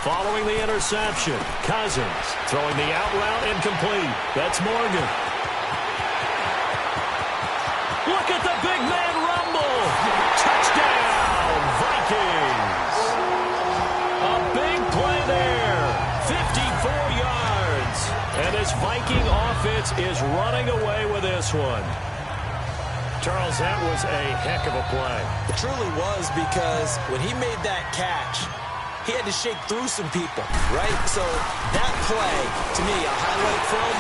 Following the interception, Cousins throwing the out route incomplete. That's Morgan. Look at the big man rumble. Touchdown, Vikings. A big play there. 54 yards. And this Viking offense is running away with this one. Charles, that was a heck of a play. It truly was, because when he made that catch, he had to shake through some people, right? So that play, to me, a highlight film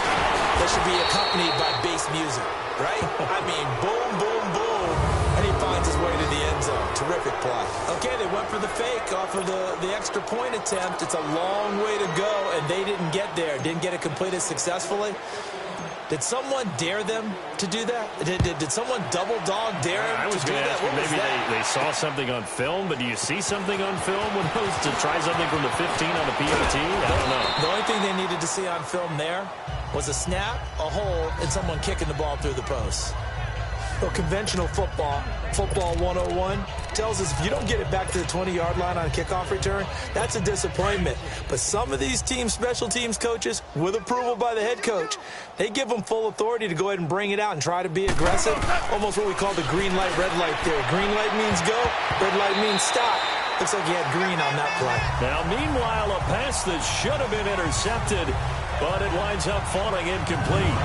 that should be accompanied by bass music, right? I mean, boom, boom, boom, and he finds his way to the end zone. Terrific play. Okay, they went for the fake off of the extra point attempt. It's a long way to go, and they didn't get there. Didn't get it completed successfully. Did someone dare them to do that? Did someone double dog dare them to do that? Maybe they saw something on film, but do you see something on film when those to try something from the 15 on the PAT? I don't know. The only thing they needed to see on film there was a snap, a hole, and someone kicking the ball through the post. Well, conventional football 101, tells us if you don't get it back to the 20-yard line on a kickoff return, that's a disappointment. But some of these teams, special teams coaches, with approval by the head coach, they give them full authority to go ahead and bring it out and try to be aggressive. Almost what we call the green light, red light theory. Green light means go, red light means stop. Looks like he had green on that play. Now, meanwhile, a pass that should have been intercepted, but it winds up falling incomplete.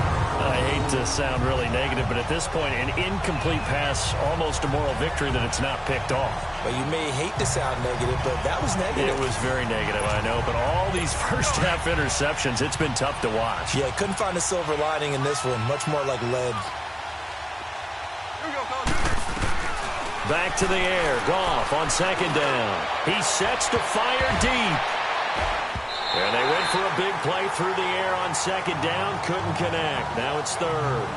I hate to sound really negative, but at this point, an incomplete pass, almost a moral victory that it's not picked off. Well, you may hate to sound negative, but that was negative. It was very negative, I know, but all these first-half interceptions, it's been tough to watch. Yeah, couldn't find a silver lining in this one. Much more like lead. Back to the air. Goff on second down. He sets to fire deep. And they went for a big play through the air on second down. Couldn't connect. Now it's third.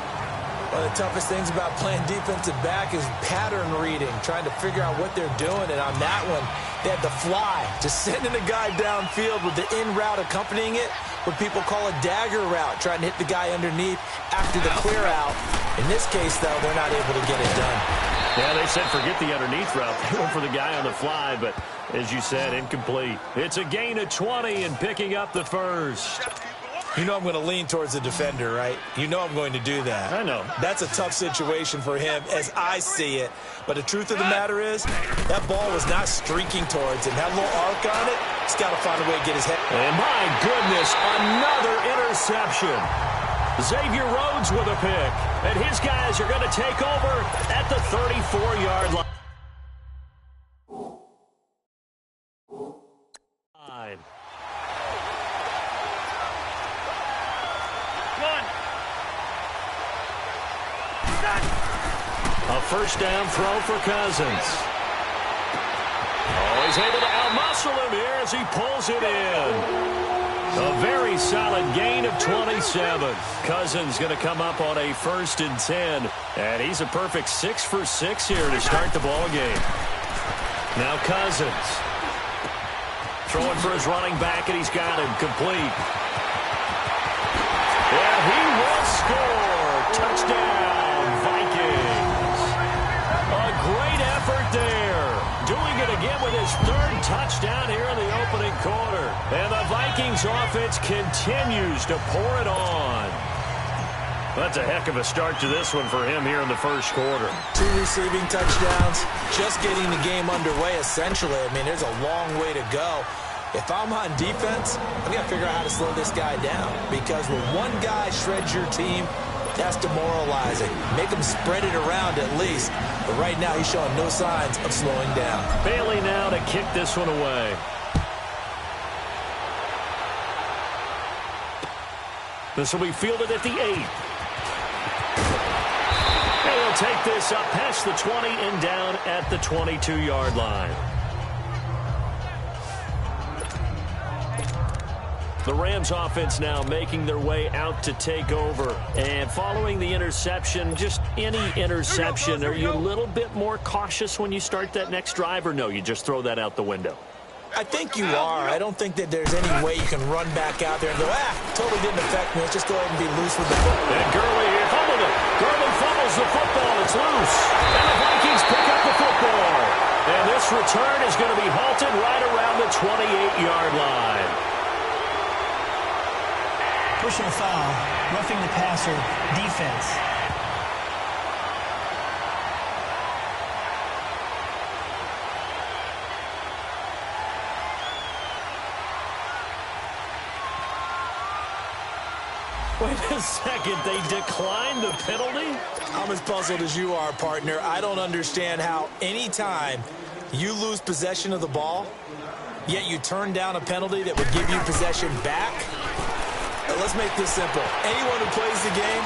One of the toughest things about playing defensive back is pattern reading, trying to figure out what they're doing. And on that one, they had the fly, just sending a guy downfield with the in route accompanying it, what people call a dagger route, trying to hit the guy underneath after the clear out. In this case, though, they're not able to get it done. Yeah, they said forget the underneath route. They went for the guy on the fly, but as you said, incomplete. It's a gain of 20 and picking up the first. You know I'm going to lean towards the defender, right? You know I'm going to do that. I know. That's a tough situation for him as I see it. But the truth of the matter is, that ball was not streaking towards him. That little arc on it, he's got to find a way to get his head. And my goodness, another interception. Xavier Rhodes with a pick. And his guys are going to take over at the 34-yard line. A first down throw for Cousins. Oh, he's able to outmuscle him here as he pulls it in. A very solid gain of 27. Cousins going to come up on a 1st and 10. And he's a perfect 6 for 6 here to start the ball game. Now Cousins. Throwing for his running back, and he's got him complete. And he will score. Touchdown, Vikings. A great effort there. Doing it again with his 3rd touchdown here in the opening quarter. And the Vikings offense continues to pour it on. That's a heck of a start to this one for him here in the first quarter. 2 receiving touchdowns, just getting the game underway essentially. I mean, there's a long way to go. If I'm on defense, I've got to figure out how to slow this guy down. Because when one guy shreds your team, that's demoralizing. Make him spread it around at least. But right now, he's showing no signs of slowing down. Bailey now to kick this one away. This will be fielded at the 8. And he'll take this up past the 20 and down at the 22-yard line. The Rams offense now making their way out to take over. And following the interception, just any interception, are you a little bit more cautious when you start that next drive, or no, you just throw that out the window? I think you are. I don't think that there's any way you can run back out there and go, totally didn't affect me. Let's just go ahead and be loose with the football. And Gurley here fumbled it. Gurley fumbles the football. It's loose. And the Vikings pick up the football. And this return is going to be halted right around the 28-yard line. Personal foul, roughing the passer, defense. Wait a second, they declined the penalty? I'm as puzzled as you are, partner. I don't understand how any time you lose possession of the ball, yet you turn down a penalty that would give you possession back. Let's make this simple. Anyone who plays the game,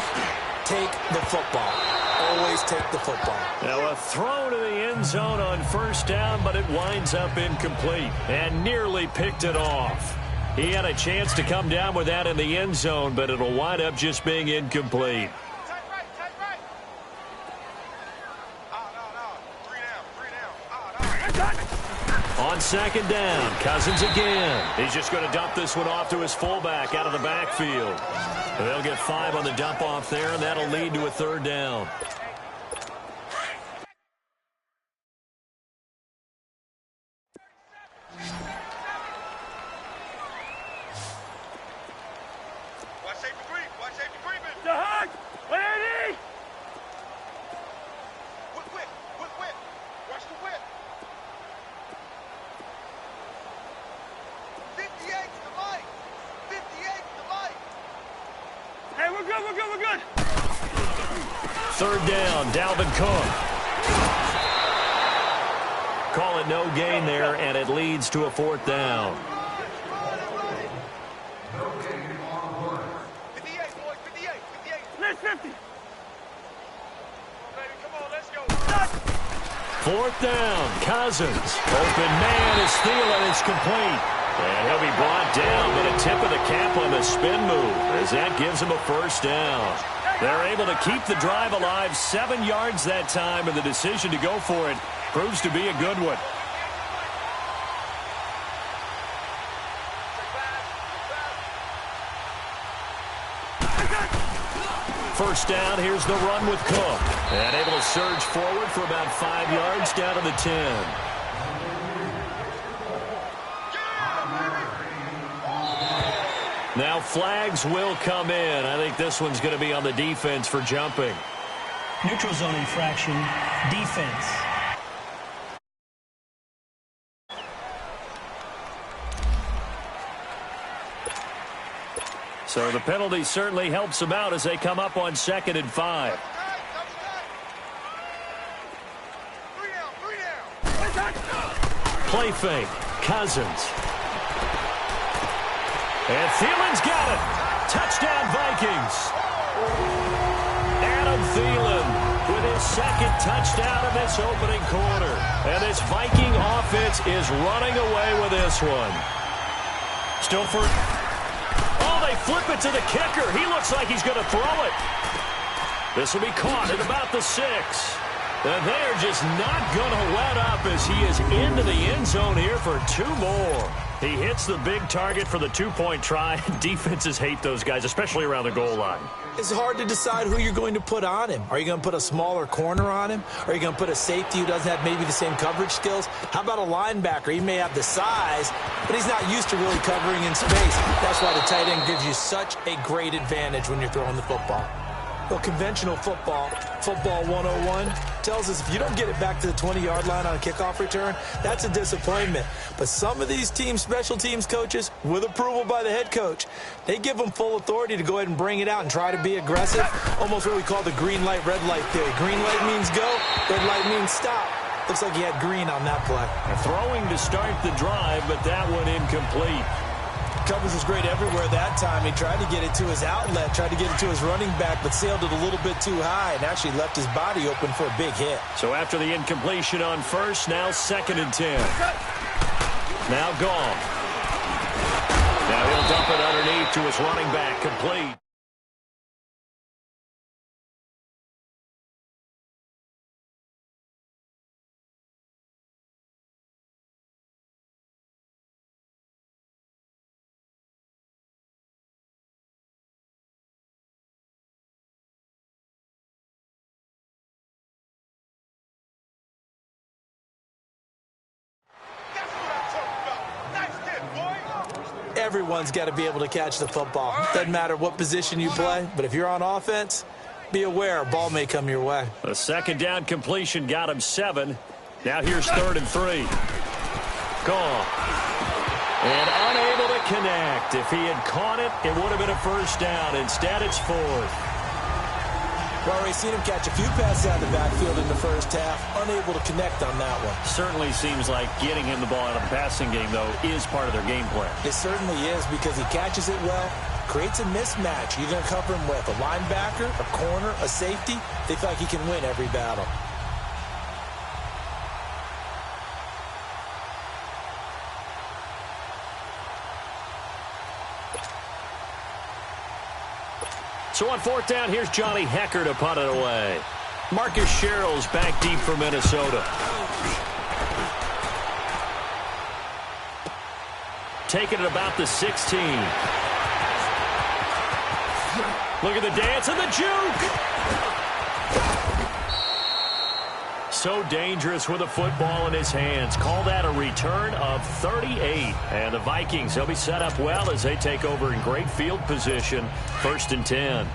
take the football. Always take the football. Now a throw to the end zone on first down, but it winds up incomplete and nearly picked it off. He had a chance to come down with that in the end zone, but it'll wind up just being incomplete. On second down, Cousins again. He's just going to dump this one off to his fullback out of the backfield. They'll get 5 on the dump off there, and that'll lead to a third down. Third down, Dalvin Cook. Call it no gain there, and it leads to a fourth down. 58, boys, 58, 58. Let's 50. Come on, let's go. Fourth down, Cousins. Open man is Thielen. It's complete. And he'll be brought down, but a tip of the cap on the spin move as that gives him a first down. They're able to keep the drive alive, 7 yards that time, and the decision to go for it proves to be a good one. First down, here's the run with Cook. And able to surge forward for about 5 yards down to the 10. Now flags will come in. I think this one's going to be on the defense for jumping. Neutral zone infraction, defense. So the penalty certainly helps them out as they come up on 2nd and 5. Play fake. Cousins. And Thielen's got it. Touchdown, Vikings. Adam Thielen with his 2nd touchdown of this opening quarter. And this Viking offense is running away with this one. Still for... Oh, they flip it to the kicker. He looks like he's going to throw it. This will be caught at about the 6. And they're just not going to let up as he is into the end zone here for 2 more. He hits the big target for the 2-point try. Defenses hate those guys, especially around the goal line. It's hard to decide who you're going to put on him. Are you going to put a smaller corner on him? Are you going to put a safety who doesn't have maybe the same coverage skills? How about a linebacker? He may have the size, but he's not used to really covering in space. That's why the tight end gives you such a great advantage when you're throwing the football. Well, conventional football 101, tells us if you don't get it back to the 20-yard line on a kickoff return, that's a disappointment. But some of these teams, special teams coaches, with approval by the head coach, they give them full authority to go ahead and bring it out and try to be aggressive, almost what we call the green light, red light theory. Green light means go, red light means stop. Looks like he had green on that play. Throwing to start the drive, but that one incomplete. Covers was great everywhere that time. He tried to get it to his outlet, tried to get it to his running back, but sailed it a little bit too high and actually left his body open for a big hit. So after the incompletion on first, now 2nd and 10. Now gone. Now he'll dump it underneath to his running back, complete. Everyone's got to be able to catch the football. Doesn't matter what position you play, but if you're on offense, be aware a ball may come your way. A second down completion got him 7. Now here's 3rd and 3. Gone. And unable to connect. If he had caught it, it would have been a first down. Instead, it's 4th. We've already seen him catch a few passes out of the backfield in the first half. Unable to connect on that one. Certainly seems like getting him the ball out of the passing game, though, is part of their game plan. It certainly is because he catches it well, creates a mismatch. You're going to cover him with a linebacker, a corner, a safety. They feel like he can win every battle. So on 4th down, here's Johnny Hecker to punt it away. Marcus Sherrill's back deep for Minnesota. Taking it about the 16. Look at the dance and the juke. So dangerous with a football in his hands. Call that a return of 38. And the Vikings, they'll be set up well as they take over in great field position. 1st and 10.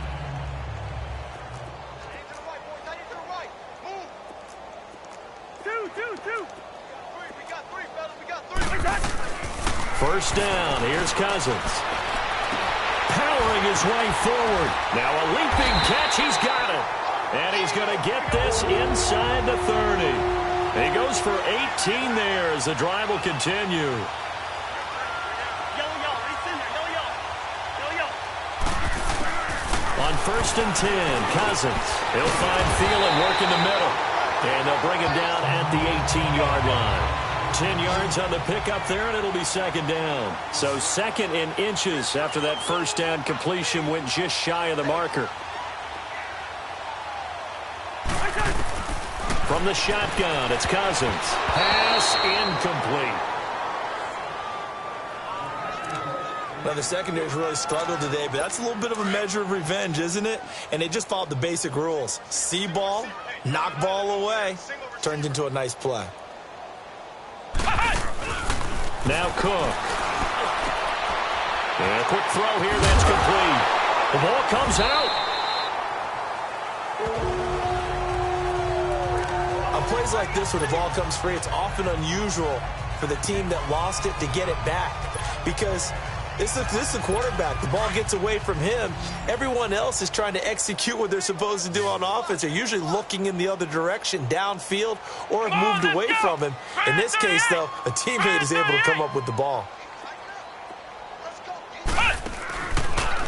First down. Here's Cousins. Powering his way forward. Now a leaping catch. He's got it. And he's going to get this inside the 30. He goes for 18 there as the drive will continue. On 1st and 10, Cousins. He'll find Thielen work in the middle. And they'll bring him down at the 18-yard line. 10 yards on the pickup there, and it'll be 2nd down. So 2nd in inches after that first down completion went just shy of the marker. From the shotgun, it's Cousins. Pass incomplete. Now, the secondary's really struggled today, but that's a little bit of a measure of revenge, isn't it? And they just followed the basic rules. See ball, knock ball away. Turned into a nice play. Now Cook. And a quick throw here, that's complete. The ball comes out. On plays like this where the ball comes free, it's often unusual for the team that lost it to get it back. Because this is the quarterback. The ball gets away from him. Everyone else is trying to execute what they're supposed to do on offense. They're usually looking in the other direction, downfield, or have moved away from him. In this case, though, a teammate is able to come up with the ball.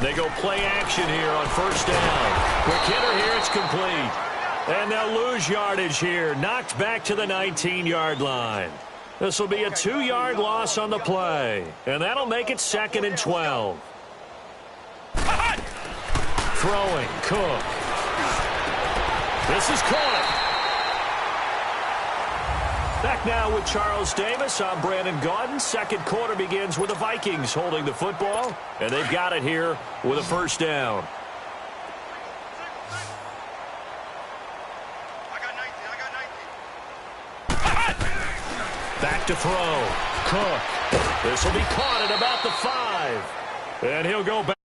They go play action here on 1st down. Quick hitter here, it's complete. And they'll lose yardage here. Knocked back to the 19-yard line. This will be a 2-yard loss on the play. And that'll make it 2nd and 12. Throwing, Cook. This is caught. Back now with Charles Davis. I'm Brandon Gaudin. 2nd quarter begins with the Vikings holding the football. And they've got it here with a 1st down. Back to throw. Cook. This will be caught at about the 5. And he'll go back.